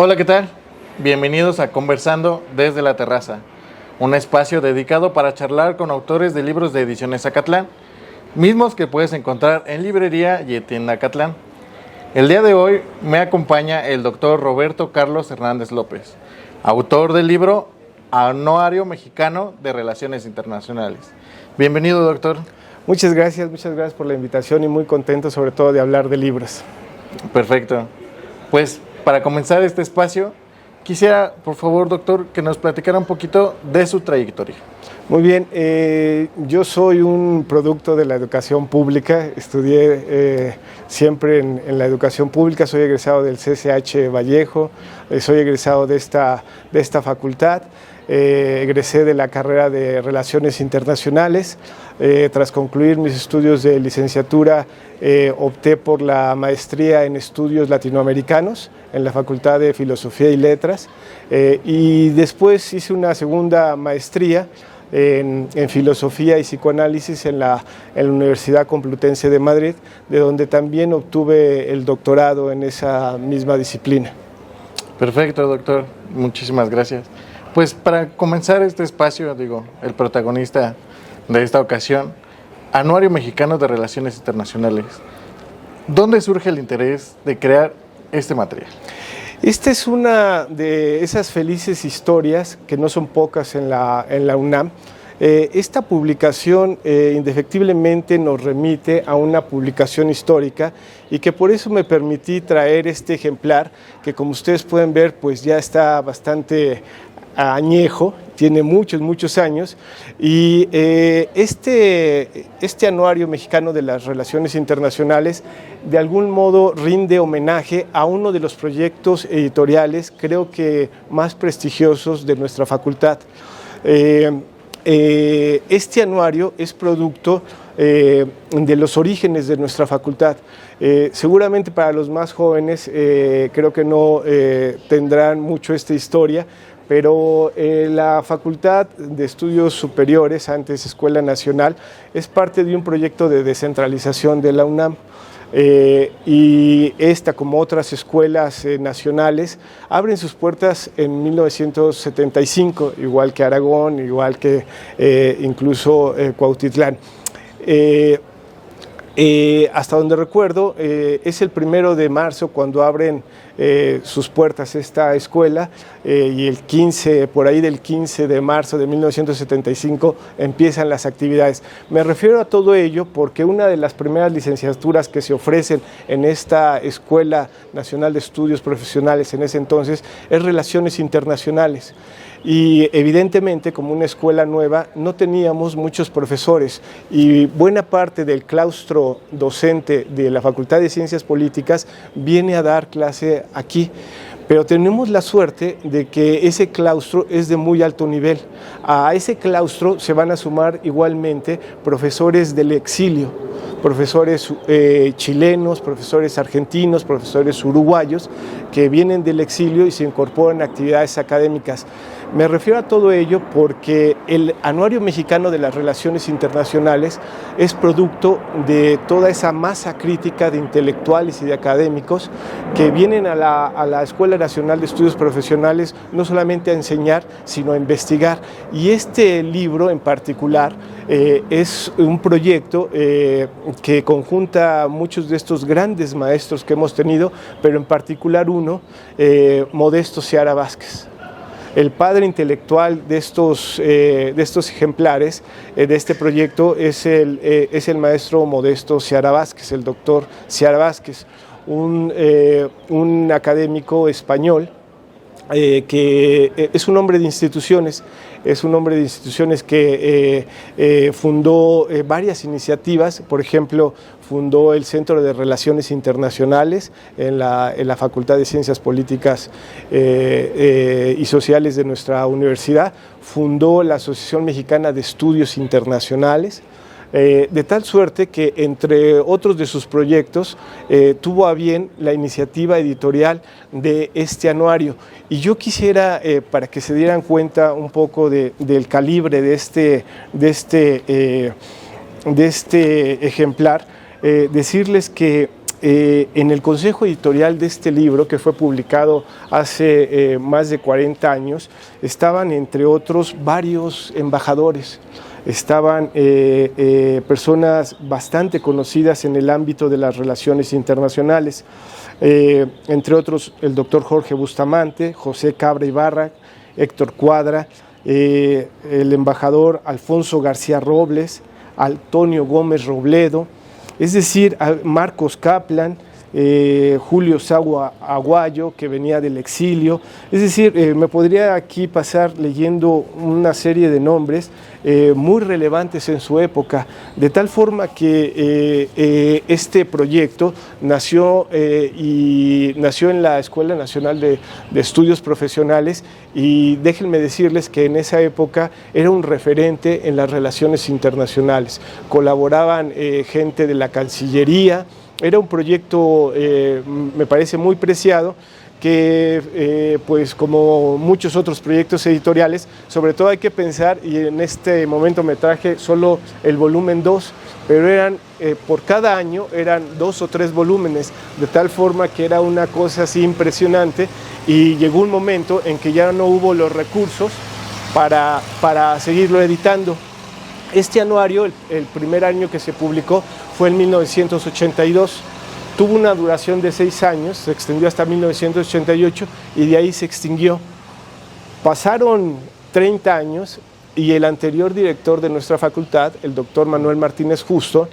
Hola, ¿qué tal? Bienvenidos a Conversando desde la Terraza, un espacio dedicado para charlar con autores de libros de Ediciones Acatlán, mismos que puedes encontrar en librería y en tienda Acatlán. El día de hoy me acompaña el doctor Roberto Carlos Hernández López, autor del libro Anuario Mexicano de Relaciones Internacionales. Bienvenido, doctor. Muchas gracias por la invitación y muy contento sobre todo de hablar de libros. Perfecto. Pues para comenzar este espacio, quisiera, por favor, doctor, que nos platicara un poquito de su trayectoria. Muy bien, yo soy un producto de la educación pública, estudié siempre en la educación pública, soy egresado del CCH Vallejo, soy egresado de esta facultad. Egresé de la carrera de Relaciones Internacionales. Tras concluir mis estudios de licenciatura, opté por la maestría en estudios latinoamericanos en la Facultad de Filosofía y Letras, y después hice una segunda maestría en Filosofía y Psicoanálisis en la Universidad Complutense de Madrid, de donde también obtuve el doctorado en esa misma disciplina. Perfecto, doctor. Muchísimas gracias. Pues para comenzar este espacio, el protagonista de esta ocasión, Anuario Mexicano de Relaciones Internacionales. ¿Dónde surge el interés de crear este material? Esta es una de esas felices historias, que no son pocas en la UNAM. Esta publicación indefectiblemente nos remite a una publicación histórica y que por eso me permití traer este ejemplar, que como ustedes pueden ver, pues ya está bastante añejo, tiene muchos años, y este Anuario Mexicano de las Relaciones Internacionales de algún modo rinde homenaje a uno de los proyectos editoriales, creo que más prestigiosos de nuestra facultad. Este anuario es producto de los orígenes de nuestra facultad. Seguramente para los más jóvenes creo que no tendrán mucho esta historia, pero la Facultad de Estudios Superiores, antes Escuela Nacional, es parte de un proyecto de descentralización de la UNAM. Y esta, como otras escuelas nacionales, abren sus puertas en 1975, igual que Aragón, igual que incluso Cuautitlán. Hasta donde recuerdo, es el 1 de marzo cuando abren sus puertas esta escuela, y el 15, por ahí del 15 de marzo de 1975 empiezan las actividades. Me refiero a todo ello porque una de las primeras licenciaturas que se ofrecen en esta Escuela Nacional de Estudios Profesionales en ese entonces es Relaciones Internacionales. Y evidentemente, como una escuela nueva, no teníamos muchos profesores y buena parte del claustro docente de la Facultad de Ciencias Políticas viene a dar clase aquí. Pero tenemos la suerte de que ese claustro es de muy alto nivel. A ese claustro se van a sumar igualmente profesores del exilio, profesores chilenos, profesores argentinos, profesores uruguayos, que vienen del exilio y se incorporan a actividades académicas. Me refiero a todo ello porque el Anuario Mexicano de las Relaciones Internacionales es producto de toda esa masa crítica de intelectuales y de académicos que vienen a la Escuela Nacional de Estudios Profesionales no solamente a enseñar, sino a investigar. Y este libro en particular es un proyecto que conjunta muchos de estos grandes maestros que hemos tenido, pero en particular uno, Modesto Seara Vázquez. El padre intelectual de estos ejemplares, de este proyecto, es el maestro Modesto Seara Vázquez, el doctor Seara Vázquez, un académico español que es un hombre de instituciones, que fundó varias iniciativas. Por ejemplo, fundó el Centro de Relaciones Internacionales en la Facultad de Ciencias Políticas y Sociales de nuestra universidad, fundó la Asociación Mexicana de Estudios Internacionales, de tal suerte que entre otros de sus proyectos tuvo a bien la iniciativa editorial de este anuario. Y yo quisiera, para que se dieran cuenta un poco del calibre de este ejemplar, decirles que en el consejo editorial de este libro, que fue publicado hace más de 40 años, estaban entre otros varios embajadores. Estaban personas bastante conocidas en el ámbito de las relaciones internacionales, entre otros el doctor Jorge Bustamante, José Cabra Ibarra, Héctor Cuadra, el embajador Alfonso García Robles, Antonio Gómez Robledo, es decir, Marcos Kaplan, Julio Sagua Aguayo, que venía del exilio. Es decir, me podría aquí pasar leyendo una serie de nombres muy relevantes en su época, de tal forma que este proyecto nació en la Escuela Nacional de Estudios Profesionales, y déjenme decirles que en esa época era un referente en las relaciones internacionales. Colaboraban gente de la Cancillería. Era un proyecto, me parece, muy preciado, que pues como muchos otros proyectos editoriales, sobre todo hay que pensar, y en este momento me traje solo el volumen 2, pero eran por cada año eran 2 o 3 volúmenes, de tal forma que era una cosa así impresionante, y llegó un momento en que ya no hubo los recursos para seguirlo editando. Este anuario, el primer año que se publicó fue en 1982, tuvo una duración de 6 años, se extendió hasta 1988 y de ahí se extinguió. Pasaron 30 años y el anterior director de nuestra facultad, el doctor Manuel Martínez Justo,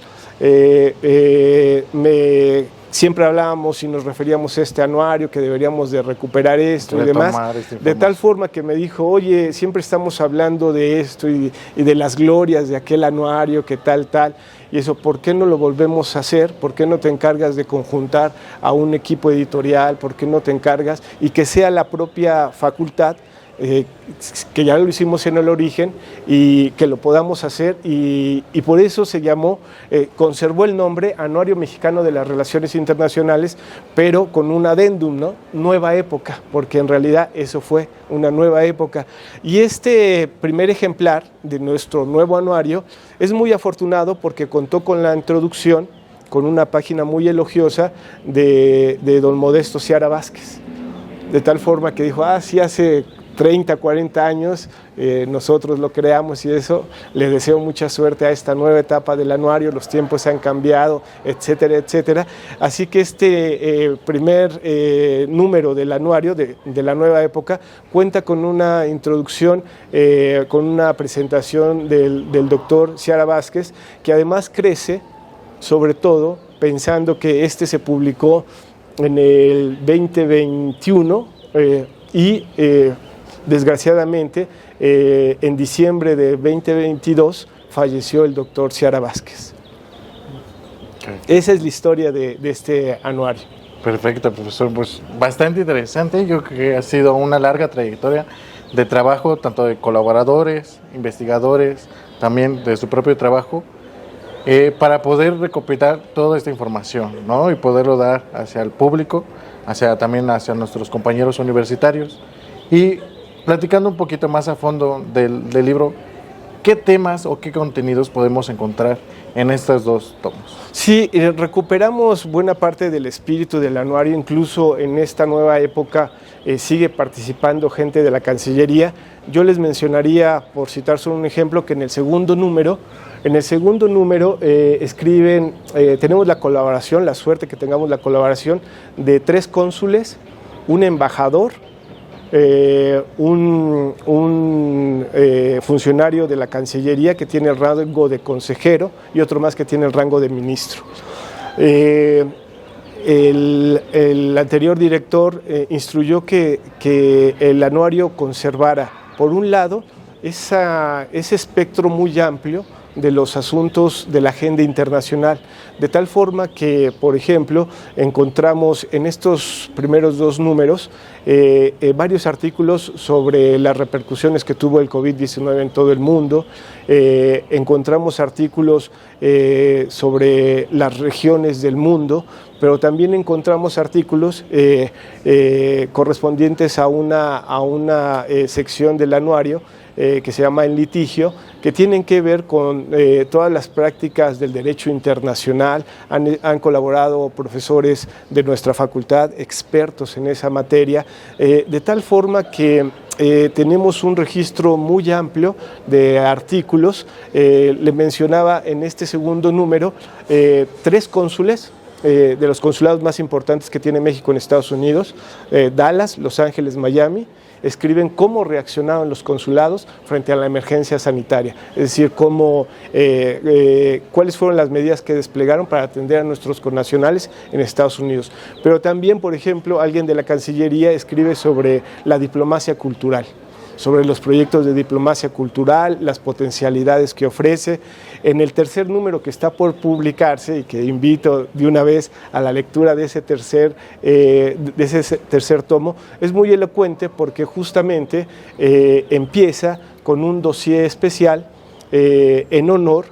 siempre hablábamos y nos referíamos a este anuario, que deberíamos de recuperar esto y demás, de tal forma que me dijo, oye, siempre estamos hablando de esto y de las glorias de aquel anuario, que tal, y eso, ¿por qué no lo volvemos a hacer? ¿Por qué no te encargas de conjuntar a un equipo editorial? ¿Por qué no te encargas? Y que sea la propia facultad, que ya lo hicimos en el origen, y que lo podamos hacer, y por eso se llamó, conservó el nombre Anuario Mexicano de las Relaciones Internacionales, pero con un adendum, ¿no? Nueva época, porque en realidad eso fue una nueva época. Y este primer ejemplar de nuestro nuevo anuario es muy afortunado porque contó con la introducción, con una página muy elogiosa de don Modesto Seara Vázquez, de tal forma que dijo, sí, hace 30, 40 años nosotros lo creamos, y eso, le deseo mucha suerte a esta nueva etapa del anuario, los tiempos han cambiado, etcétera, etcétera. Así que este primer número del anuario de la nueva época cuenta con una introducción, con una presentación del doctor Seara Vázquez, que además crece, sobre todo, pensando que este se publicó en el 2021 y desgraciadamente, en diciembre de 2022 falleció el doctor Seara Vázquez. Okay. Esa es la historia de este anuario. Perfecto, profesor. Pues bastante interesante. Yo creo que ha sido una larga trayectoria de trabajo, tanto de colaboradores, investigadores, también de su propio trabajo, para poder recopilar toda esta información, ¿no? Y poderlo dar hacia el público, también hacia nuestros compañeros universitarios. Y platicando un poquito más a fondo del libro, ¿qué temas o qué contenidos podemos encontrar en estos 2 tomos? Sí, recuperamos buena parte del espíritu del anuario, incluso en esta nueva época sigue participando gente de la Cancillería. Yo les mencionaría, por citar solo un ejemplo, que en el segundo número escriben, tenemos la colaboración, la suerte que tengamos la colaboración de 3 cónsules, un embajador, un funcionario de la Cancillería que tiene el rango de consejero y otro más que tiene el rango de ministro. El anterior director instruyó que el anuario conservara, por un lado, ese espectro muy amplio de los asuntos de la agenda internacional, de tal forma que, por ejemplo, encontramos en estos primeros 2 números varios artículos sobre las repercusiones que tuvo el COVID-19 en todo el mundo. Encontramos artículos sobre las regiones del mundo, pero también encontramos artículos correspondientes a una sección del anuario que se llama En Litigio, que tienen que ver con todas las prácticas del derecho internacional. Han colaborado profesores de nuestra facultad, expertos en esa materia, de tal forma que tenemos un registro muy amplio de artículos. Le mencionaba en este segundo número 3 cónsules de los consulados más importantes que tiene México en Estados Unidos, Dallas, Los Ángeles, Miami. Escriben cómo reaccionaron los consulados frente a la emergencia sanitaria, es decir, cuáles fueron las medidas que desplegaron para atender a nuestros connacionales en Estados Unidos. Pero también, por ejemplo, alguien de la Cancillería escribe sobre la diplomacia cultural, sobre los proyectos de diplomacia cultural, las potencialidades que ofrece. En el tercer número que está por publicarse, y que invito de una vez a la lectura de ese tercer tomo, es muy elocuente porque justamente empieza con un dossier especial en honor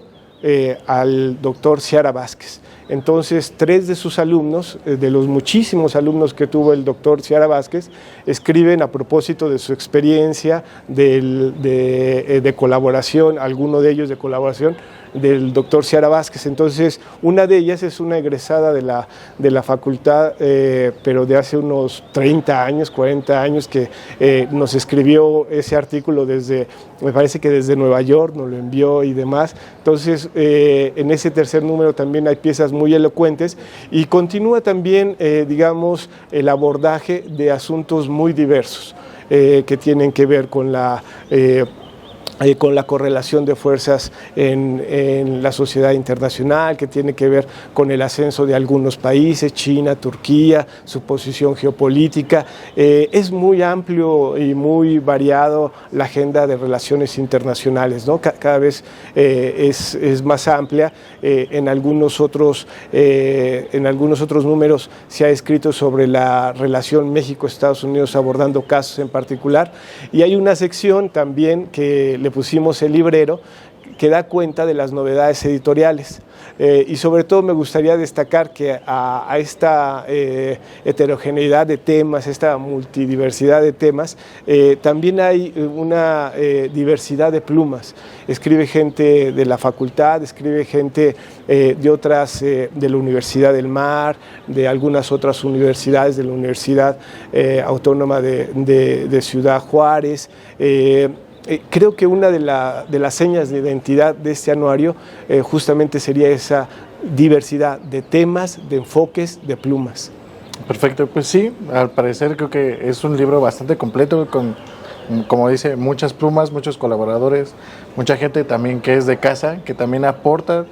al doctor Seara Vázquez. Entonces, 3 de sus alumnos, de los muchísimos alumnos que tuvo el doctor Seara Vázquez, escriben a propósito de su experiencia de colaboración, alguno de ellos de colaboración, del doctor Seara Vázquez. Entonces, una de ellas es una egresada de la facultad, pero de hace unos 30 años, 40 años, que nos escribió ese artículo me parece que desde Nueva York, nos lo envió y demás. Entonces, en ese tercer número también hay piezas muy elocuentes y continúa también, el abordaje de asuntos muy diversos que tienen que ver con la correlación de fuerzas en la sociedad internacional, que tiene que ver con el ascenso de algunos países, China, Turquía, su posición geopolítica. Es muy amplio y muy variado la agenda de relaciones internacionales, ¿no? Cada vez es más amplia. En algunos otros números se ha escrito sobre la relación México-Estados Unidos, abordando casos en particular, y hay una sección también que le pusimos El Librero, que da cuenta de las novedades editoriales. Y sobre todo me gustaría destacar que a esta heterogeneidad de temas, esta multidiversidad de temas, también hay una diversidad de plumas. Escribe gente de la facultad, escribe gente de otras, de la Universidad del Mar, de algunas otras universidades, de la Universidad Autónoma de Ciudad Juárez. Creo que una de las señas de identidad de este anuario justamente sería esa diversidad de temas, de enfoques, de plumas. Perfecto, pues sí, al parecer creo que es un libro bastante completo con, como dice, muchas plumas, muchos colaboradores, mucha gente también que es de casa, que también aporta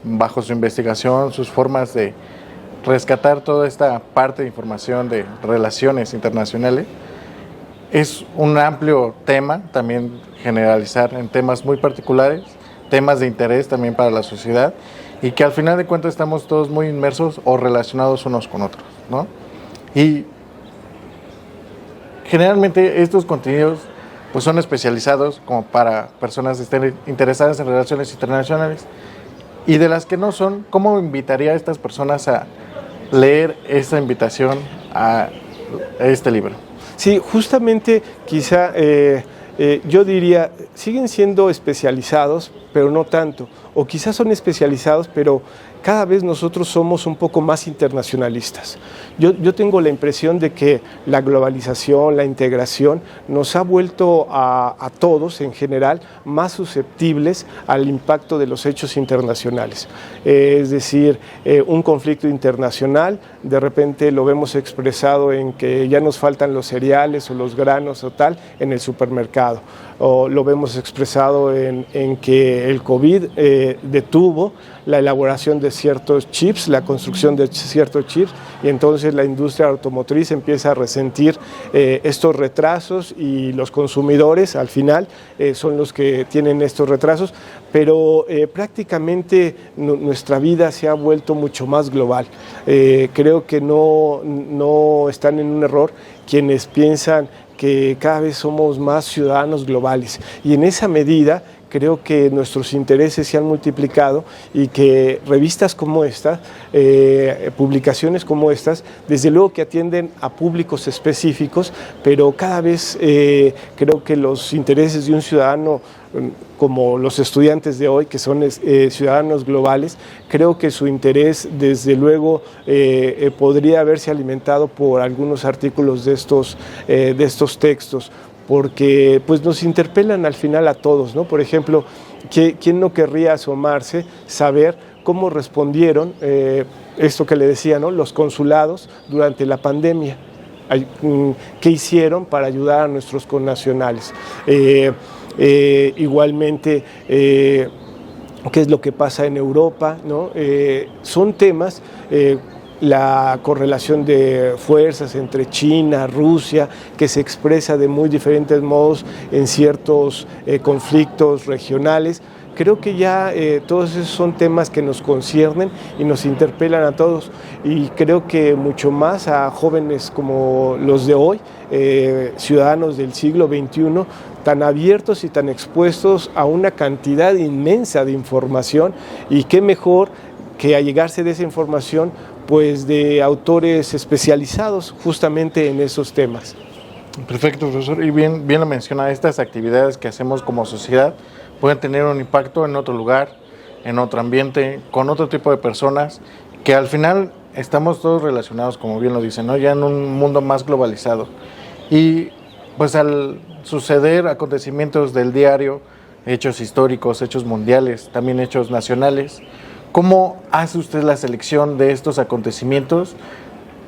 bajo su investigación, sus formas de rescatar toda esta parte de información de relaciones internacionales. Es un amplio tema, también generalizar en temas muy particulares, temas de interés también para la sociedad, y que al final de cuentas estamos todos muy inmersos o relacionados unos con otros, ¿no? Y generalmente estos contenidos pues son especializados como para personas que estén interesadas en relaciones internacionales, y de las que no son, ¿cómo invitaría a estas personas a leer esta invitación a este libro? Sí, justamente quizá yo diría, siguen siendo especializados, pero no tanto, o quizás son especializados, pero cada vez nosotros somos un poco más internacionalistas. Yo tengo la impresión de que la globalización, la integración, nos ha vuelto a todos en general más susceptibles al impacto de los hechos internacionales. Es decir, un conflicto internacional, de repente lo vemos expresado en que ya nos faltan los cereales o los granos o tal en el supermercado. mercado. Lo vemos expresado en que el COVID detuvo la elaboración de ciertos chips, la construcción de ciertos chips, y entonces la industria automotriz empieza a resentir estos retrasos, y los consumidores al final son los que tienen estos retrasos, pero prácticamente nuestra vida se ha vuelto mucho más global. Creo que no están en un error quienes piensan que cada vez somos más ciudadanos globales, y en esa medida creo que nuestros intereses se han multiplicado, y que revistas como estas, publicaciones como estas, desde luego que atienden a públicos específicos, pero cada vez creo que los intereses de un ciudadano, como los estudiantes de hoy, que son ciudadanos globales, creo que su interés desde luego podría haberse alimentado por algunos artículos de estos textos, porque pues nos interpelan al final a todos, ¿no? Por ejemplo, ¿quién no querría asomarse, saber cómo respondieron esto que le decía, ¿no?, los consulados durante la pandemia? ¿Qué hicieron para ayudar a nuestros connacionales? Igualmente, qué es lo que pasa en Europa, ¿no? Son temas, la correlación de fuerzas entre China, Rusia, que se expresa de muy diferentes modos en ciertos conflictos regionales. Creo que ya todos esos son temas que nos conciernen y nos interpelan a todos, y creo que mucho más a jóvenes como los de hoy, ciudadanos del siglo XXI, tan abiertos y tan expuestos a una cantidad inmensa de información, y qué mejor que allegarse de esa información pues de autores especializados justamente en esos temas. Perfecto, profesor. Y bien lo menciona, estas actividades que hacemos como sociedad pueden tener un impacto en otro lugar, en otro ambiente, con otro tipo de personas, que al final estamos todos relacionados, como bien lo dicen, ¿no?, ya en un mundo más globalizado. Y pues al suceder acontecimientos del diario, hechos históricos, hechos mundiales, también hechos nacionales, ¿cómo hace usted la selección de estos acontecimientos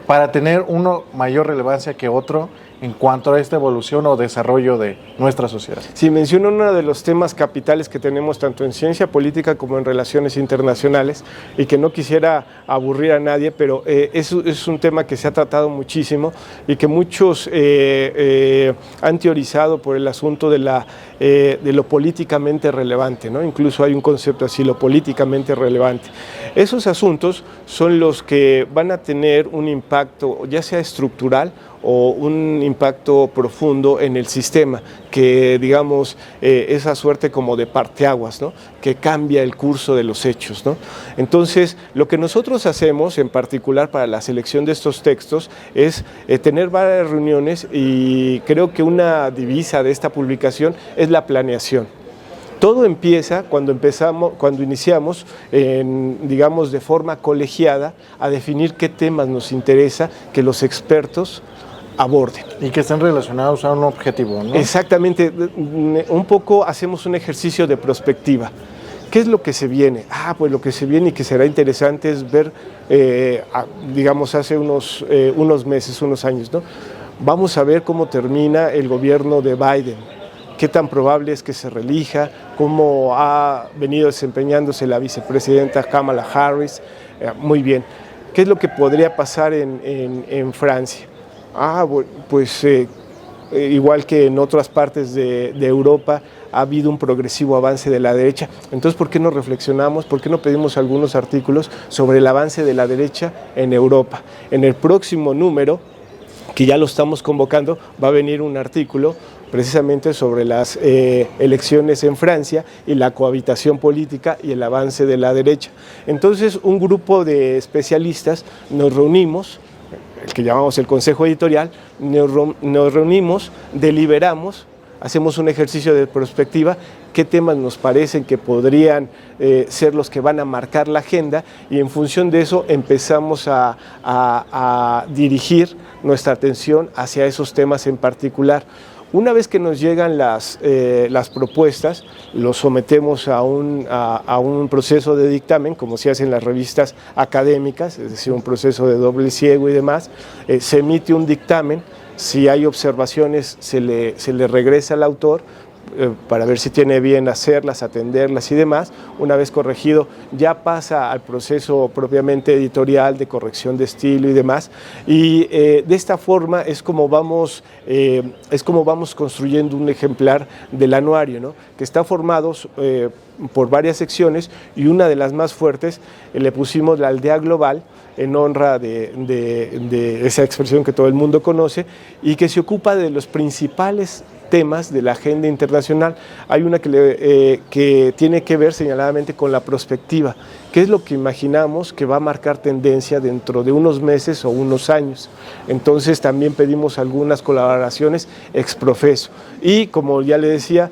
para tener uno mayor relevancia que otro en cuanto a esta evolución o desarrollo de nuestra sociedad? Sí, menciono uno de los temas capitales que tenemos tanto en ciencia política como en relaciones internacionales, y que no quisiera aburrir a nadie, pero es un tema que se ha tratado muchísimo y que muchos han teorizado por el asunto de lo políticamente relevante, ¿no? Incluso hay un concepto así, lo políticamente relevante. Esos asuntos son los que van a tener un impacto, ya sea estructural o un impacto profundo en el sistema, que digamos esa suerte como de parteaguas, ¿no?, que cambia el curso de los hechos, ¿no? Entonces, lo que nosotros hacemos en particular para la selección de estos textos es tener varias reuniones, y creo que una divisa de esta publicación es la planeación. Todo empieza cuando iniciamos, digamos, de forma colegiada, a definir qué temas nos interesa que los expertos aborden. Y que estén relacionados a un objetivo, ¿no? Exactamente, un poco hacemos un ejercicio de prospectiva. ¿Qué es lo que se viene? Pues lo que se viene y que será interesante es ver, digamos, hace unos meses, unos años, ¿no? Vamos a ver cómo termina el gobierno de Biden, qué tan probable es que se reelija, cómo ha venido desempeñándose la vicepresidenta Kamala Harris. Muy bien. ¿Qué es lo que podría pasar en Francia? Pues igual que en otras partes de Europa, ha habido un progresivo avance de la derecha. Entonces, ¿por qué no reflexionamos? ¿Por qué no pedimos algunos artículos sobre el avance de la derecha en Europa? En el próximo número, que ya lo estamos convocando, va a venir un artículo precisamente sobre las elecciones en Francia y la cohabitación política y el avance de la derecha. Entonces, un grupo de especialistas nos reunimos, el que llamamos el Consejo Editorial, nos reunimos, deliberamos, hacemos un ejercicio de prospectiva, qué temas nos parecen que podrían ser los que van a marcar la agenda, y en función de eso empezamos a dirigir nuestra atención hacia esos temas en particular. Una vez que nos llegan las propuestas, los sometemos a un proceso de dictamen, como se hace en las revistas académicas, es decir, un proceso de doble ciego y demás. Se emite un dictamen Si hay observaciones, se le regresa al autor para ver si tiene bien hacerlas, atenderlas y demás. Una vez corregido, ya pasa al proceso propiamente editorial de corrección de estilo y demás. Y de esta forma es como vamos construyendo un ejemplar del anuario, ¿no? Que está formado por varias secciones, y una de las más fuertes le pusimos la aldea global, en honra de esa expresión que todo el mundo conoce, y que se ocupa de los principales temas de la agenda internacional. Hay una que tiene que ver señaladamente con la prospectiva, qué es lo que imaginamos que va a marcar tendencia dentro de unos meses o unos años. Entonces también pedimos algunas colaboraciones ex profeso, y como ya le decía,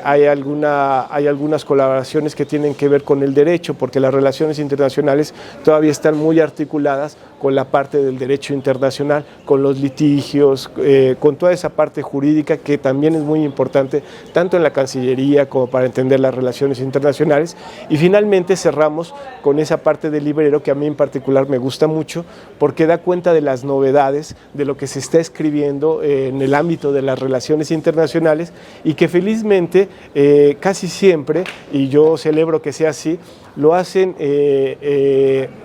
hay algunas colaboraciones que tienen que ver con el derecho, porque las relaciones internacionales todavía están muy articuladas con la parte del derecho internacional, con los litigios, con toda esa parte jurídica que también es muy importante, tanto en la Cancillería como para entender las relaciones internacionales. Y finalmente cerramos con esa parte del librero, que a mí en particular me gusta mucho, porque da cuenta de las novedades, de lo que se está escribiendo en el ámbito de las relaciones internacionales, y que felizmente casi siempre, y yo celebro que sea así, lo hacen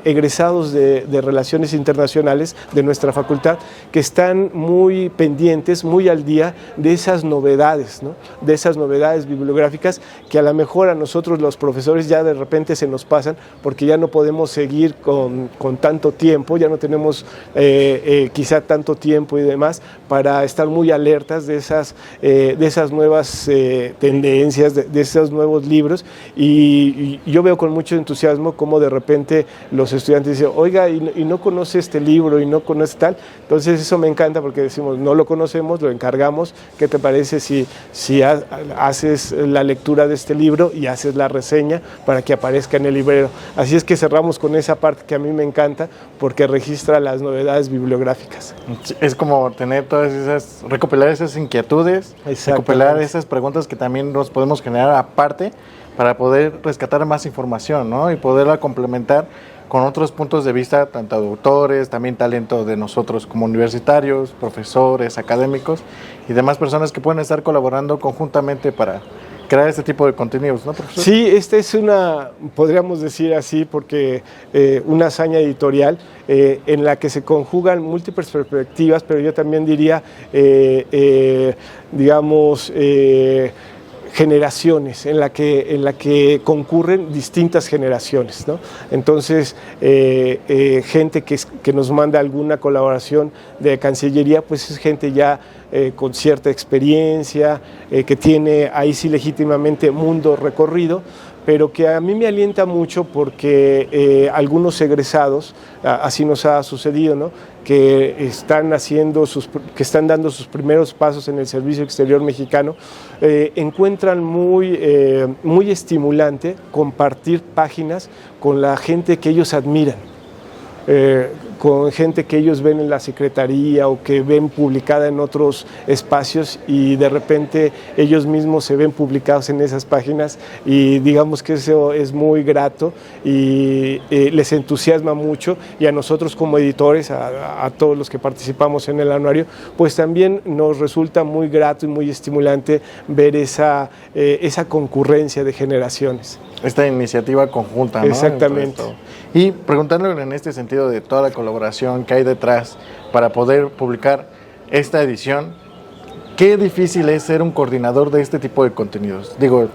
egresados de relaciones internacionales de nuestra facultad, que están muy pendientes, muy al día de esas novedades, ¿no? De esas novedades bibliográficas que a lo mejor a nosotros los profesores ya de repente se nos pasan, porque ya no podemos seguir con tanto tiempo, ya no tenemos quizá tanto tiempo y demás para estar muy alertas de esas nuevas tendencias, de esos nuevos libros, y yo veo con mucho entusiasmo cómo de repente los estudiantes dicen, oiga, y no conoce este libro, y no conoce tal. Entonces eso me encanta, porque decimos, no lo conocemos, lo encargamos, ¿qué te parece si haces la lectura de este libro y haces la reseña para que aparezca en el librero? Así es que cerramos con esa parte que a mí me encanta, porque registra las novedades bibliográficas. Es como tener todas esas, recopilar esas inquietudes, recopilar esas preguntas que también nos podemos generar aparte, para poder rescatar más información, ¿no? Y poderla complementar con otros puntos de vista, tanto de autores, también talento de nosotros como universitarios, profesores, académicos y demás personas que pueden estar colaborando conjuntamente para crear este tipo de contenidos, ¿no, profesor? Sí, esta es podríamos decir así, porque una hazaña editorial en la que se conjugan múltiples perspectivas, pero yo también diría, generaciones, en la que concurren distintas generaciones, ¿no? Entonces, gente que nos manda alguna colaboración de Cancillería, pues es gente ya con cierta experiencia, que tiene ahí sí legítimamente mundo recorrido, pero que a mí me alienta mucho, porque algunos egresados, así nos ha sucedido, ¿no? Que están dando sus primeros pasos en el servicio exterior mexicano, encuentran muy estimulante compartir páginas con la gente que ellos admiran, con gente que ellos ven en la secretaría o que ven publicada en otros espacios, y de repente ellos mismos se ven publicados en esas páginas, y digamos que eso es muy grato y les entusiasma mucho, y a nosotros como editores, a todos los que participamos en el anuario, pues también nos resulta muy grato y muy estimulante ver esa concurrencia de generaciones. Esta iniciativa conjunta, ¿no? Exactamente. Y preguntándole en este sentido de toda la colaboración que hay detrás para poder publicar esta edición, ¿qué difícil es ser un coordinador de este tipo de contenidos? Digo,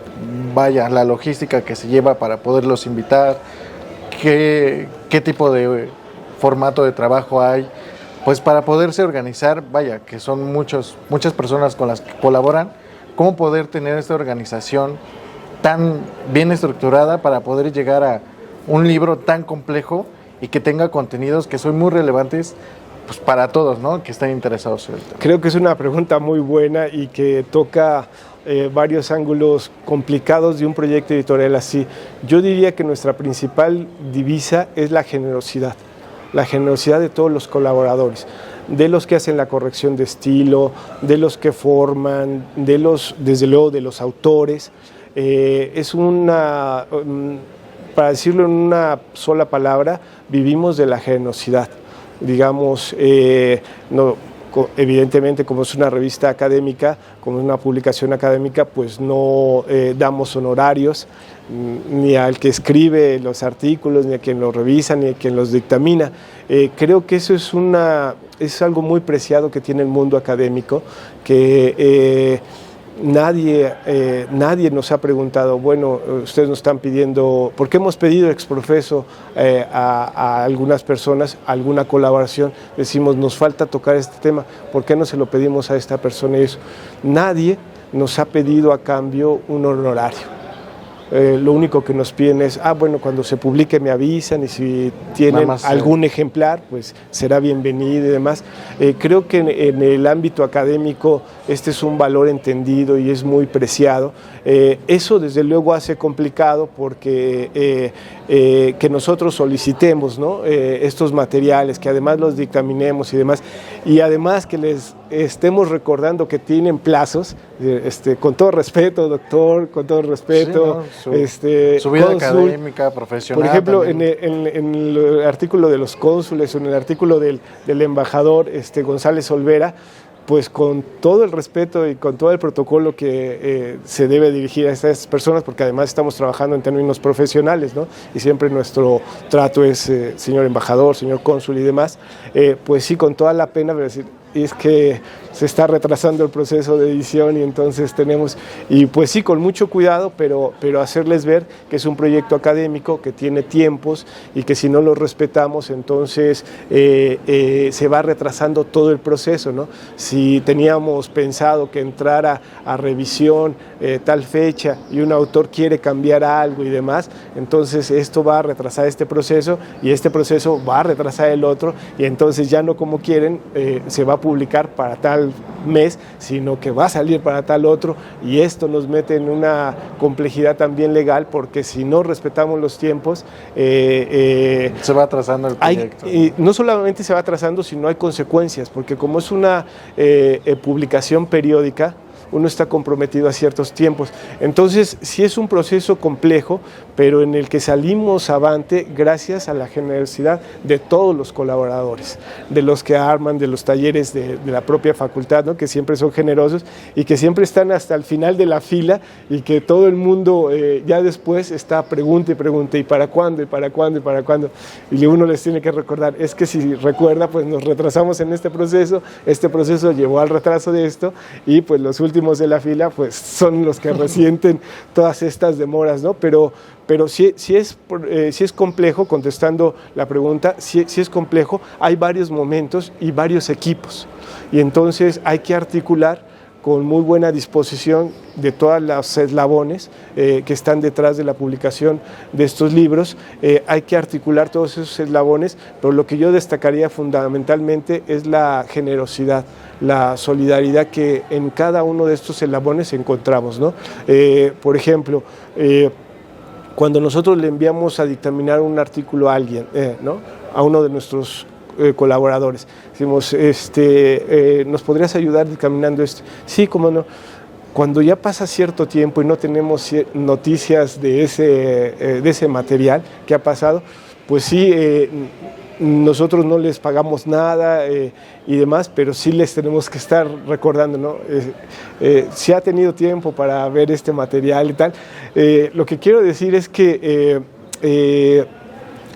vaya, la logística que se lleva para poderlos invitar, qué tipo de formato de trabajo hay, pues para poderse organizar, vaya, que son muchas personas con las que colaboran, ¿cómo poder tener esta organización tan bien estructurada para poder llegar a un libro tan complejo y que tenga contenidos que son muy relevantes, pues, para todos, ¿no?, que están interesados en el tema? Creo que es una pregunta muy buena y que toca varios ángulos complicados de un proyecto editorial así. Yo diría que nuestra principal divisa es la generosidad de todos los colaboradores, de los que hacen la corrección de estilo, de los que forman, desde luego de los autores. Para decirlo en una sola palabra, vivimos de la generosidad. Digamos, Evidentemente, como es una revista académica, como es una publicación académica, pues no damos honorarios ni al que escribe los artículos, ni a quien los revisa, ni a quien los dictamina. Creo que eso es algo muy preciado que tiene el mundo académico, que nadie nos ha preguntado, bueno, ustedes nos están pidiendo, porque hemos pedido exprofeso a algunas personas, alguna colaboración, decimos, nos falta tocar este tema, ¿por qué no se lo pedimos a esta persona? Y eso, nadie nos ha pedido a cambio un honorario. Lo único que nos piden es, bueno, cuando se publique me avisan y si tienen algún ejemplar, pues será bienvenido y demás. Creo que en el ámbito académico este es un valor entendido y es muy preciado. Eso desde luego hace complicado porque que nosotros solicitemos, ¿no? Estos materiales, que además los dictaminemos y demás, y además que les estemos recordando que tienen plazos, con todo respeto, doctor, con todo respeto. Sí, ¿no? Su vida académica, profesional. Por ejemplo, en el artículo de los cónsules o en el artículo del embajador González Olvera, pues con todo el respeto y con todo el protocolo que se debe dirigir a estas personas, porque además estamos trabajando en términos profesionales, ¿no? Y siempre nuestro trato es señor embajador, señor cónsul y demás, pues sí, con toda la pena, decir, es que se está retrasando el proceso de edición y entonces tenemos, y pues sí, con mucho cuidado, pero hacerles ver que es un proyecto académico, que tiene tiempos y que si no los respetamos, entonces se va retrasando todo el proceso, ¿no? Si teníamos pensado que entrara a revisión tal fecha y un autor quiere cambiar algo y demás, entonces esto va a retrasar este proceso y este proceso va a retrasar el otro y entonces ya no como quieren, se va a publicar para tal mes, sino que va a salir para tal otro y esto nos mete en una complejidad también legal porque si no respetamos los tiempos se va atrasando el proyecto. No solamente se va atrasando, sino hay consecuencias, porque como es una publicación periódica, uno está comprometido a ciertos tiempos. Entonces, sí es un proceso complejo, pero en el que salimos avante gracias a la generosidad de todos los colaboradores, de los que arman, de los talleres de la propia facultad, ¿no? Que siempre son generosos y que siempre están hasta el final de la fila y que todo el mundo ya después está pregunta y pregunta, ¿y para cuándo? ¿Y para cuándo? ¿Y para cuándo? Y uno les tiene que recordar, es que si recuerda, pues nos retrasamos en este proceso llevó al retraso de esto y pues los últimos de la fila pues son los que resienten todas estas demoras, ¿no? Pero sí es complejo, contestando la pregunta, sí es complejo, hay varios momentos y varios equipos y entonces hay que articular con muy buena disposición de todas las eslabones que están detrás de la publicación de estos libros. Hay que articular todos esos eslabones, pero lo que yo destacaría fundamentalmente es la generosidad, la solidaridad que en cada uno de estos eslabones encontramos, ¿no? Por ejemplo, cuando nosotros le enviamos a dictaminar un artículo a alguien, ¿no? A uno de nuestros colaboradores, decimos, ¿nos podrías ayudar dictaminando esto? Sí, cómo no. Cuando ya pasa cierto tiempo y no tenemos noticias de ese material que ha pasado, pues sí, nosotros no les pagamos nada y demás, pero sí les tenemos que estar recordando, ¿no? Si ha tenido tiempo para ver este material y tal. Lo que quiero decir es que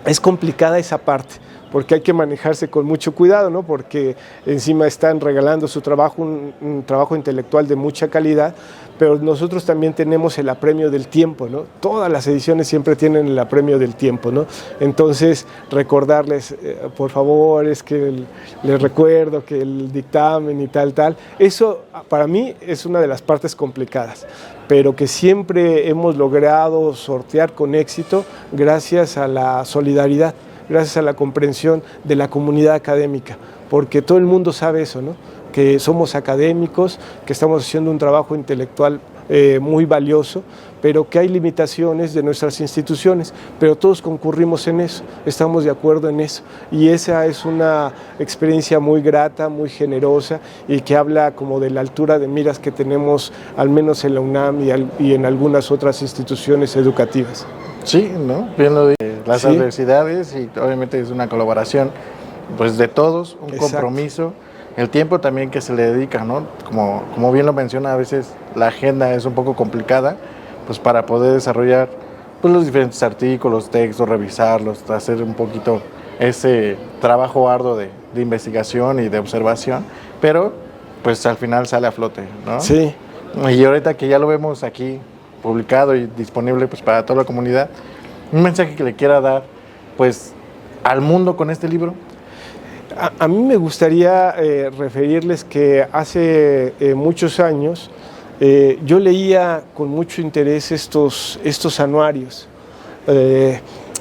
es complicada esa parte, porque hay que manejarse con mucho cuidado, ¿no? Porque encima están regalando su trabajo, un trabajo intelectual de mucha calidad, pero nosotros también tenemos el apremio del tiempo, ¿no? Todas las ediciones siempre tienen el apremio del tiempo, ¿no? Entonces, recordarles, por favor, es que les recuerdo que el dictamen y tal, eso para mí es una de las partes complicadas, pero que siempre hemos logrado sortear con éxito gracias a la solidaridad, gracias a la comprensión de la comunidad académica, porque todo el mundo sabe eso, ¿no? Que somos académicos, que estamos haciendo un trabajo intelectual muy valioso, pero que hay limitaciones de nuestras instituciones, pero todos concurrimos en eso, estamos de acuerdo en eso, y esa es una experiencia muy grata, muy generosa, y que habla como de la altura de miras que tenemos, al menos en la UNAM y en algunas otras instituciones educativas. Sí, ¿no? Viendo las adversidades y obviamente es una colaboración pues de todos, un compromiso el tiempo también que se le dedica, ¿no? Como bien lo menciona, a veces la agenda es un poco complicada, pues para poder desarrollar pues, los diferentes artículos, textos, revisarlos, hacer un poquito ese trabajo arduo de investigación y de observación, pero pues al final sale a flote, ¿no? Sí. Y ahorita que ya lo vemos aquí publicado y disponible pues para toda la comunidad, un mensaje que le quiera dar pues al mundo con este libro. A mí me gustaría referirles que hace muchos años yo leía con mucho interés estos anuarios.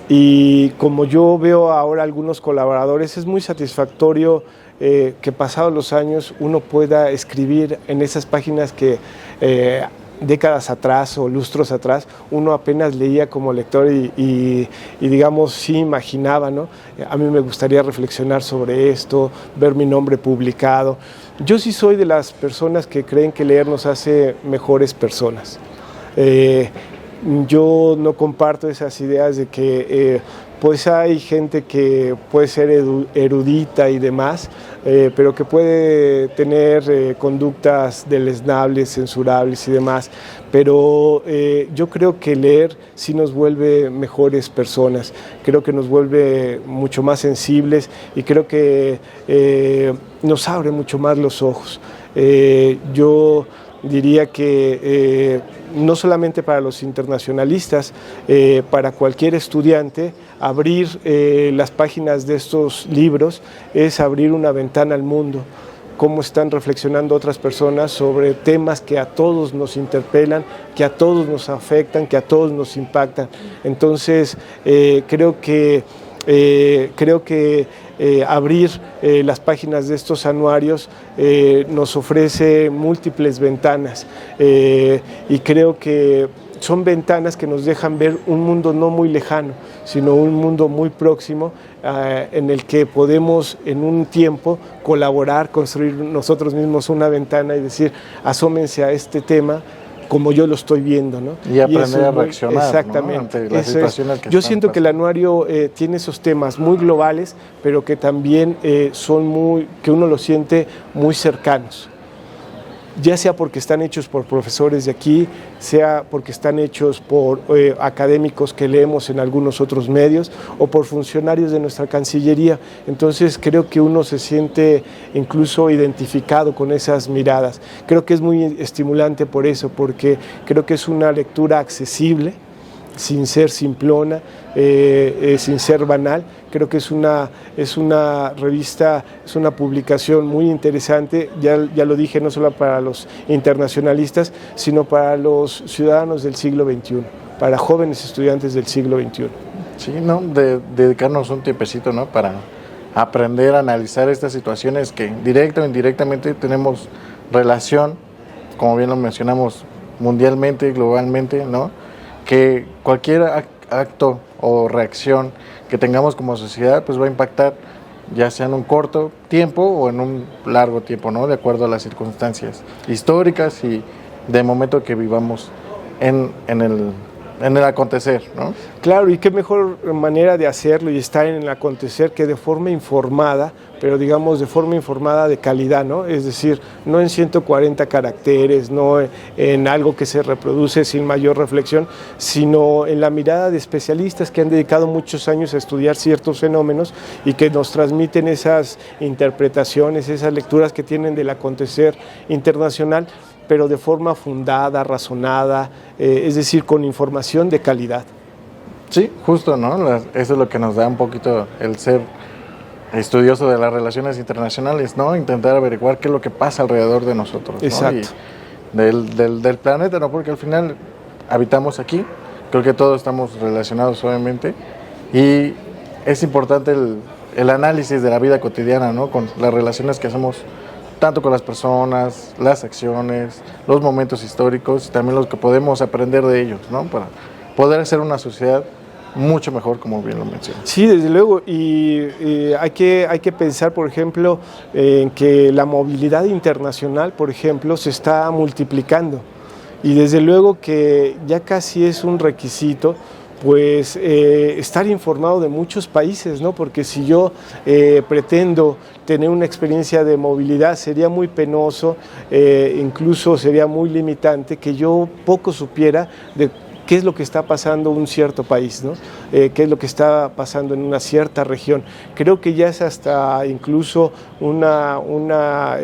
Y como yo veo ahora algunos colaboradores, es muy satisfactorio que pasados los años uno pueda escribir en esas páginas que décadas atrás o lustros atrás uno apenas leía como lector y digamos sí imaginaba, ¿no? A mí me gustaría reflexionar sobre esto, ver mi nombre publicado. Yo sí soy de las personas que creen que leer nos hace mejores personas. Yo no comparto esas ideas de que pues hay gente que puede ser erudita y demás, pero que puede tener conductas deleznables, censurables y demás. Pero yo creo que leer sí nos vuelve mejores personas, creo que nos vuelve mucho más sensibles y creo que nos abre mucho más los ojos. Yo diría que no solamente para los internacionalistas, para cualquier estudiante, abrir las páginas de estos libros es abrir una ventana al mundo, cómo están reflexionando otras personas sobre temas que a todos nos interpelan, que a todos nos afectan, que a todos nos impactan. Entonces, creo que abrir las páginas de estos anuarios nos ofrece múltiples ventanas y creo que son ventanas que nos dejan ver un mundo no muy lejano, sino un mundo muy próximo en el que podemos en un tiempo colaborar, construir nosotros mismos una ventana y decir, asómense a este tema como yo lo estoy viendo, ¿no? Y aprender a reaccionar, exactamente, ¿no? Ante las situaciones que yo están siento que el pasando. anuario tiene esos temas muy globales, pero que también que uno los siente muy cercanos. Ya sea porque están hechos por profesores de aquí, sea porque están hechos por académicos que leemos en algunos otros medios o por funcionarios de nuestra Cancillería. Entonces creo que uno se siente incluso identificado con esas miradas. Creo que es muy estimulante por eso, porque creo que es una lectura accesible, sin ser simplona, sin ser banal. Creo que es una revista, es una publicación muy interesante, ya lo dije, no solo para los internacionalistas, sino para los ciudadanos del siglo XXI, para jóvenes estudiantes del siglo XXI. Sí, ¿no? Dedicarnos un tiempecito, ¿no? Para aprender a analizar estas situaciones que directa o indirectamente tenemos relación, como bien lo mencionamos, mundialmente, globalmente, ¿no? Que cualquier acto o reacción que tengamos como sociedad pues va a impactar ya sea en un corto tiempo o en un largo tiempo, ¿no? De acuerdo a las circunstancias históricas y de momento que vivamos en el acontecer, ¿no? Claro, y qué mejor manera de hacerlo y estar en el acontecer que de forma informada, pero digamos de forma informada de calidad, ¿no? Es decir, no en 140 caracteres, no en algo que se reproduce sin mayor reflexión, sino en la mirada de especialistas que han dedicado muchos años a estudiar ciertos fenómenos y que nos transmiten esas interpretaciones, esas lecturas que tienen del acontecer internacional, pero de forma fundada, razonada, es decir, con información de calidad. Sí, justo, ¿no? Eso es lo que nos da un poquito el ser estudioso de las relaciones internacionales, ¿no? Intentar averiguar qué es lo que pasa alrededor de nosotros, ¿no? Exacto. Y del planeta, ¿no? Porque al final habitamos aquí, creo que todos estamos relacionados obviamente, y es importante el análisis de la vida cotidiana, ¿no? Con las relaciones que hacemos tanto con las personas, las acciones, los momentos históricos y también los que podemos aprender de ellos, ¿no? Para poder hacer una sociedad mucho mejor, como bien lo mencioné. Sí, desde luego, y hay que pensar, por ejemplo, en que la movilidad internacional, por ejemplo, se está multiplicando y desde luego que ya casi es un requisito pues estar informado de muchos países, ¿no? Porque si yo pretendo tener una experiencia de movilidad, sería muy penoso, incluso sería muy limitante que yo poco supiera de qué es lo que está pasando en un cierto país, ¿no? Qué es lo que está pasando en una cierta región. Creo que ya es hasta incluso una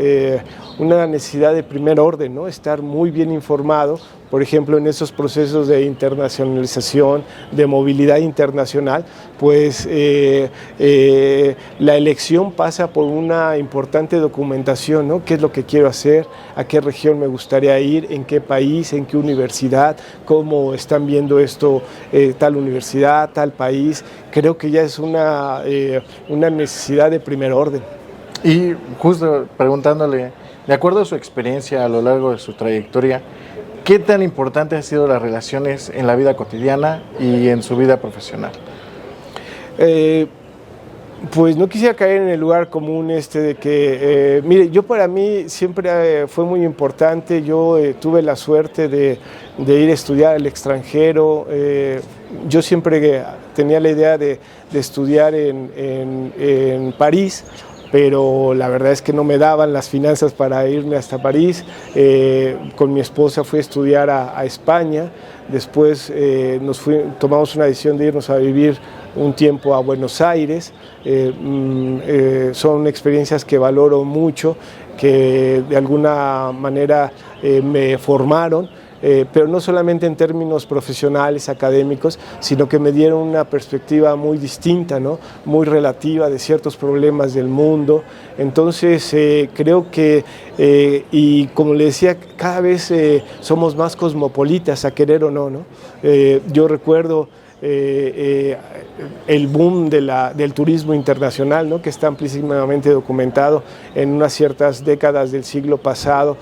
necesidad de primer orden, ¿no? Estar muy bien informado, por ejemplo, en esos procesos de internacionalización, de movilidad internacional, pues la elección pasa por una importante documentación, ¿no? ¿Qué es lo que quiero hacer? ¿A qué región me gustaría ir? ¿En qué país? ¿En qué universidad? ¿Cómo están viendo esto tal universidad, tal país? Creo que ya es una necesidad de primer orden. Y justo preguntándole, de acuerdo a su experiencia a lo largo de su trayectoria, ¿qué tan importante han sido las relaciones en la vida cotidiana y en su vida profesional? Pues no quisiera caer en el lugar común de que, mire, yo para mí siempre fue muy importante, yo tuve la suerte de ir a estudiar al extranjero, yo siempre tenía la idea de estudiar en París, pero la verdad es que no me daban las finanzas para irme hasta París. Con mi esposa fui a estudiar a España, después tomamos una decisión de irnos a vivir un tiempo a Buenos Aires. Son experiencias que valoro mucho, que de alguna manera me formaron. Pero no solamente en términos profesionales, académicos, sino que me dieron una perspectiva muy distinta, ¿no? Muy relativa de ciertos problemas del mundo. Entonces, creo que, y como le decía, cada vez somos más cosmopolitas, a querer o no, ¿no? Yo recuerdo el boom del turismo internacional, ¿no? Que está amplísimamente documentado en unas ciertas décadas del siglo pasado,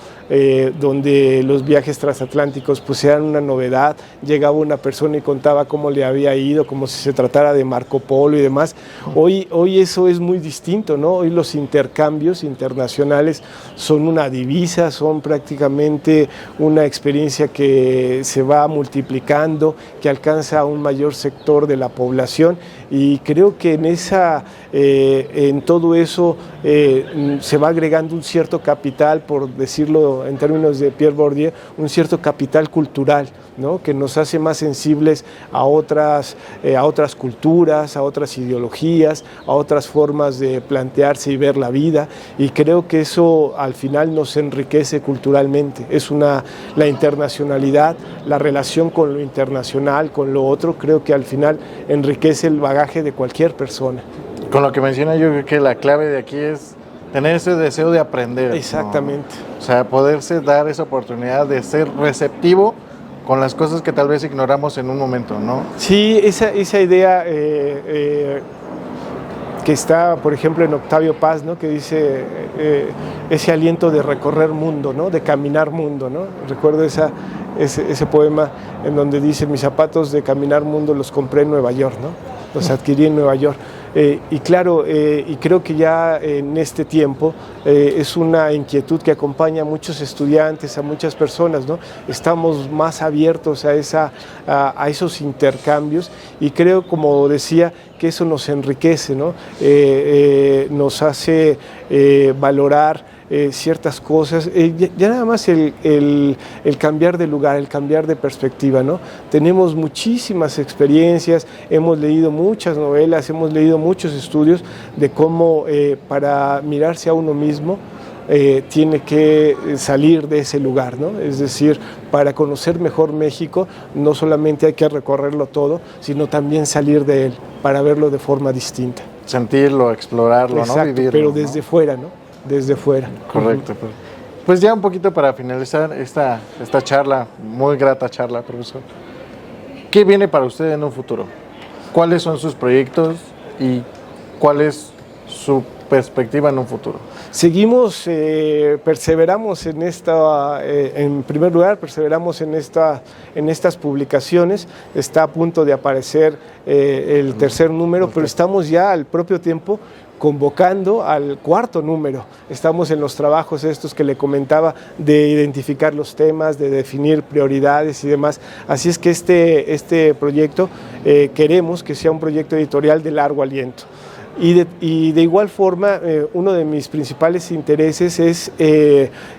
donde los viajes transatlánticos pues eran una novedad. Llegaba una persona y contaba cómo le había ido, como si se tratara de Marco Polo y demás. Hoy eso es muy distinto, ¿no? Hoy los intercambios internacionales son una divisa, son prácticamente una experiencia que se va multiplicando, que alcanza a un mayor sector de la población, y creo que en todo eso se va agregando un cierto capital, por decirlo en términos de Pierre Bourdieu, un cierto capital cultural, ¿no? Que nos hace más sensibles a otras culturas, a otras ideologías, a otras formas de plantearse y ver la vida, y creo que eso al final nos enriquece culturalmente. La internacionalidad, la relación con lo internacional, con lo otro, creo que al final enriquece el bagaje de cualquier persona. Con lo que menciona, yo creo que la clave de aquí es tener ese deseo de aprender. Exactamente. ¿No? O sea, poderse dar esa oportunidad de ser receptivo con las cosas que tal vez ignoramos en un momento, ¿no? Sí, esa idea que está, por ejemplo, en Octavio Paz, ¿no? Que dice ese aliento de recorrer mundo, ¿no? De caminar mundo, ¿no? Recuerdo ese poema en donde dice: mis zapatos de caminar mundo los compré en Nueva York, ¿no? Los adquirí en Nueva York. Y claro, y creo que ya en este tiempo es una inquietud que acompaña a muchos estudiantes, a muchas personas, ¿no? Estamos más abiertos a esos intercambios, y creo, como decía, que eso nos enriquece, ¿no? Nos hace valorar ciertas cosas, ya nada más el cambiar de lugar, el cambiar de perspectiva, ¿no? Tenemos muchísimas experiencias, hemos leído muchas novelas, hemos leído muchos estudios de cómo para mirarse a uno mismo tiene que salir de ese lugar, ¿no? Es decir, para conocer mejor México no solamente hay que recorrerlo todo, sino también salir de él para verlo de forma distinta. Sentirlo, explorarlo, exacto, ¿no? Vivirlo, pero desde fuera, ¿no? Desde fuera. Correcto. Pues ya un poquito para finalizar esta charla, muy grata charla, profesor. ¿Qué viene para usted en un futuro? ¿Cuáles son sus proyectos y cuál es su perspectiva en un futuro? Seguimos, perseveramos en en primer lugar, perseveramos en estas publicaciones. Está a punto de aparecer el tercer número, pero estamos ya al propio tiempo convocando al cuarto número. Estamos en los trabajos estos que le comentaba de identificar los temas, de definir prioridades y demás. Así es que este proyecto queremos que sea un proyecto editorial de largo aliento. Y de igual forma, uno de mis principales intereses es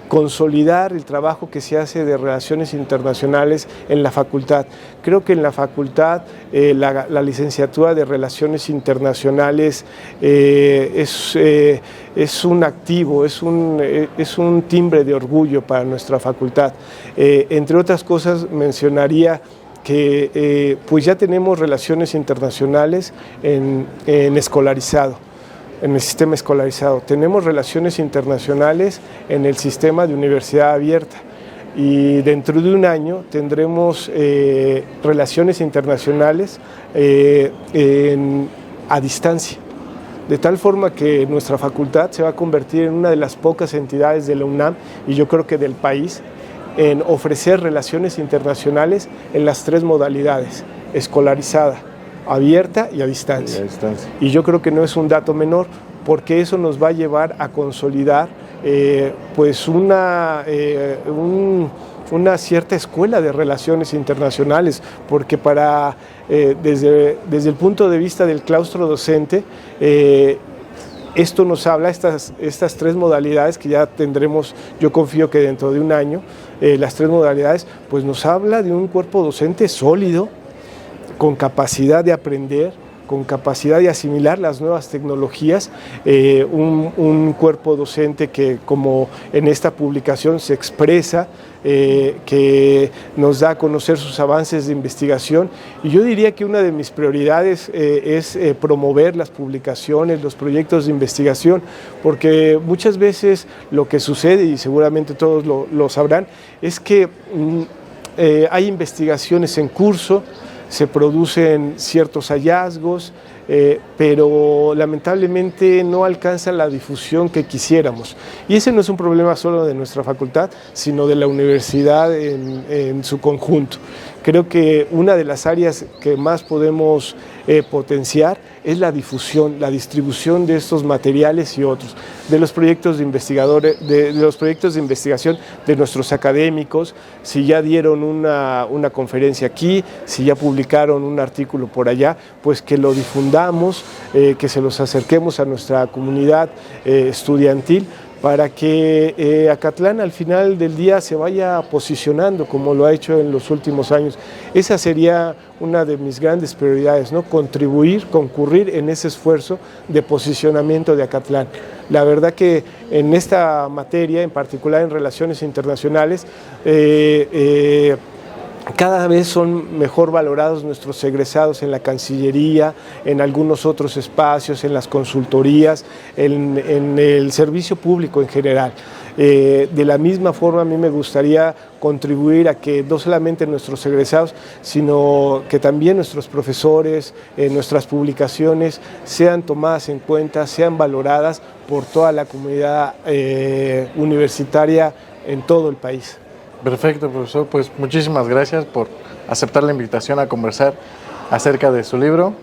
consolidar el trabajo que se hace de relaciones internacionales en la facultad. Creo que en la facultad la licenciatura de Relaciones Internacionales es un activo, es un timbre de orgullo para nuestra facultad. Entre otras cosas, mencionaría que pues ya tenemos relaciones internacionales en escolarizado, en el sistema escolarizado. Tenemos relaciones internacionales en el sistema de universidad abierta y dentro de un año tendremos relaciones internacionales a distancia. De tal forma que nuestra facultad se va a convertir en una de las pocas entidades de la UNAM y yo creo que del país en ofrecer relaciones internacionales en las tres modalidades: escolarizada, abierta y a distancia. Y yo creo que no es un dato menor, porque eso nos va a llevar a consolidar pues una cierta escuela de relaciones internacionales, porque desde el punto de vista del claustro docente, esto nos habla, estas tres modalidades que ya tendremos, yo confío que dentro de un año, las tres modalidades, pues nos habla de un cuerpo docente sólido, con capacidad de aprender, con capacidad de asimilar las nuevas tecnologías, un cuerpo docente que, como en esta publicación se expresa, que nos da a conocer sus avances de investigación. Y yo diría que una de mis prioridades es promover las publicaciones, los proyectos de investigación, porque muchas veces lo que sucede, y seguramente todos lo sabrán, es que hay investigaciones en curso, se producen ciertos hallazgos, pero lamentablemente no alcanzan la difusión que quisiéramos. Y ese no es un problema solo de nuestra facultad, sino de la universidad en su conjunto. Creo que una de las áreas que más podemos potenciar es la difusión, la distribución de estos materiales y otros, de los proyectos de investigadores, de los proyectos de investigación de nuestros académicos, si ya dieron una conferencia aquí, si ya publicaron un artículo por allá, pues que lo difundamos, que se los acerquemos a nuestra comunidad estudiantil, para que Acatlán al final del día se vaya posicionando como lo ha hecho en los últimos años. Esa sería una de mis grandes prioridades, ¿no? Concurrir en ese esfuerzo de posicionamiento de Acatlán. La verdad que en esta materia, en particular en relaciones internacionales, cada vez son mejor valorados nuestros egresados en la Cancillería, en algunos otros espacios, en las consultorías, en el servicio público en general. De la misma forma, a mí me gustaría contribuir a que no solamente nuestros egresados, sino que también nuestros profesores, nuestras publicaciones sean tomadas en cuenta, sean valoradas por toda la comunidad universitaria en todo el país. Perfecto, profesor. Pues muchísimas gracias por aceptar la invitación a conversar acerca de su libro.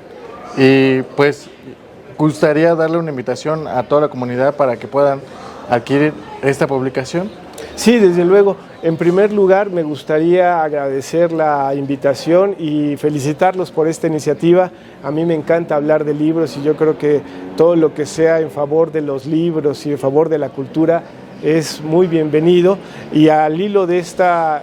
Y pues gustaría darle una invitación a toda la comunidad para que puedan adquirir esta publicación. Sí, desde luego. En primer lugar, me gustaría agradecer la invitación y felicitarlos por esta iniciativa. A mí me encanta hablar de libros y yo creo que todo lo que sea en favor de los libros y en favor de la cultura es muy bienvenido, y al hilo de esta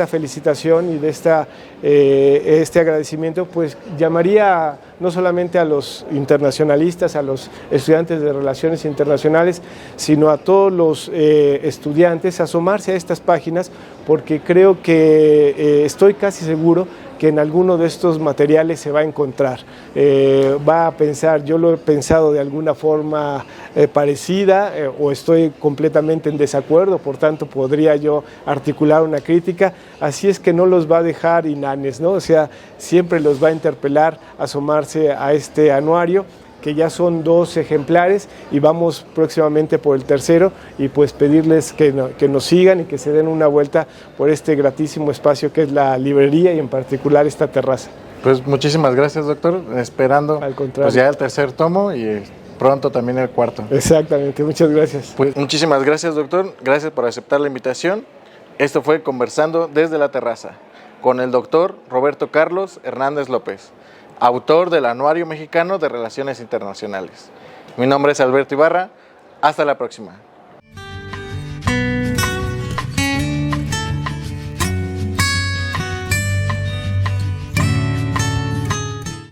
felicitación y de este agradecimiento, pues llamaría no solamente a los internacionalistas, a los estudiantes de Relaciones Internacionales, sino a todos los estudiantes a asomarse a estas páginas, porque creo que estoy casi seguro que en alguno de estos materiales se va a encontrar. Va a pensar, yo lo he pensado de alguna forma parecida, o estoy completamente en desacuerdo, por tanto podría yo articular una crítica, así es que no los va a dejar inanes, ¿no? O sea, siempre los va a interpelar asomarse a este anuario, que ya son 2 ejemplares y vamos próximamente por el tercero, y pues pedirles que nos sigan y que se den una vuelta por este gratísimo espacio que es la librería y en particular esta terraza. Pues muchísimas gracias, doctor, esperando Al contrario. pues ya el tercer tomo y pronto también el cuarto. Exactamente, muchas gracias. Pues muchísimas gracias, doctor, gracias por aceptar la invitación. Esto fue Conversando desde la Terraza con el doctor Roberto Carlos Hernández López, autor del Anuario Mexicano de Relaciones Internacionales. Mi nombre es Alberto Ibarra, hasta la próxima.